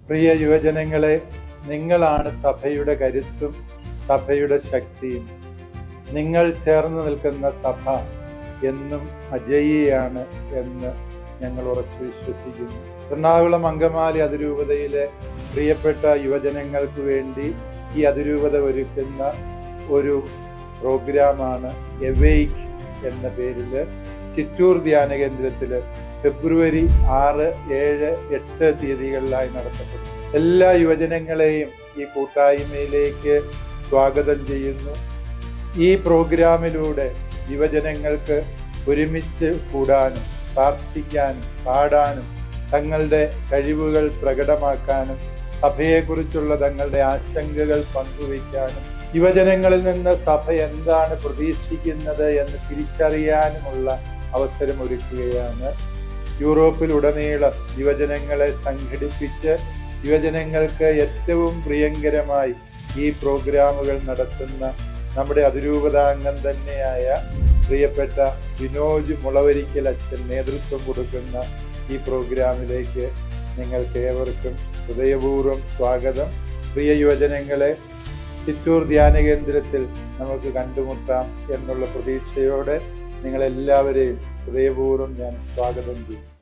പ്രിയ യുവജനങ്ങളെ, നിങ്ങളാണ് സഭയുടെ കരുത്തും സഭയുടെ ശക്തിയും. നിങ്ങൾ ചേർന്ന് നിൽക്കുന്ന സഭ എന്നും അജയ്യയാണ് എന്ന് ഞങ്ങൾ ഉറച്ചു വിശ്വസിക്കുന്നു. എറണാകുളം അങ്കമാലി അതിരൂപതയിലെ പ്രിയപ്പെട്ട യുവജനങ്ങൾക്ക് വേണ്ടി ഈ അതിരൂപത ഒരുക്കുന്ന ഒരു പ്രോഗ്രാമാണ് എവേക്ക് എന്ന പേരിൽ ചിറ്റൂർ ധ്യാന കേന്ദ്രത്തിൽ ഫെബ്രുവരി 6, 7, 8 തീയതികളിലായി നടത്തപ്പെടും. എല്ലാ യുവജനങ്ങളെയും ഈ കൂട്ടായ്മയിലേക്ക് സ്വാഗതം ചെയ്യുന്നു. ഈ പ്രോഗ്രാമിലൂടെ യുവജനങ്ങൾക്ക് ഒരുമിച്ച് കൂടാനും പ്രാർത്ഥിക്കാനും പാടാനും തങ്ങളുടെ കഴിവുകൾ പ്രകടമാക്കാനും സഭയെക്കുറിച്ചുള്ള തങ്ങളുടെ ആശങ്കകൾ പങ്കുവയ്ക്കാനും യുവജനങ്ങളിൽ നിന്ന് സഭ എന്താണ് പ്രതീക്ഷിക്കുന്നത് എന്ന് തിരിച്ചറിയാനുമുള്ള അവസരമൊരുക്കുകയാണ്. യൂറോപ്പിലുടനീളം യുവജനങ്ങളെ സംഘടിപ്പിച്ച് യുവജനങ്ങൾക്ക് ഏറ്റവും പ്രിയങ്കരമായി ഈ പ്രോഗ്രാമുകൾ നടത്തുന്ന നമ്മുടെ അതിരൂപതാംഗം തന്നെയായ പ്രിയപ്പെട്ട വിനോജ് മുളവരിക്കൽ അച്ഛൻ നേതൃത്വം കൊടുക്കുന്ന ഈ പ്രോഗ്രാമിലേക്ക് നിങ്ങൾക്ക് ഏവർക്കും ഹൃദയപൂർവ്വം സ്വാഗതം. പ്രിയ യുവജനങ്ങളെ, ചിറ്റൂർ ധ്യാന കേന്ദ്രത്തിൽ നമുക്ക് കണ്ടുമുട്ടാം എന്നുള്ള പ്രതീക്ഷയോടെ നിങ്ങളെല്ലാവരെയും ഹൃദയപൂർവ്വം ഞാൻ സ്വാഗതം ചെയ്യും.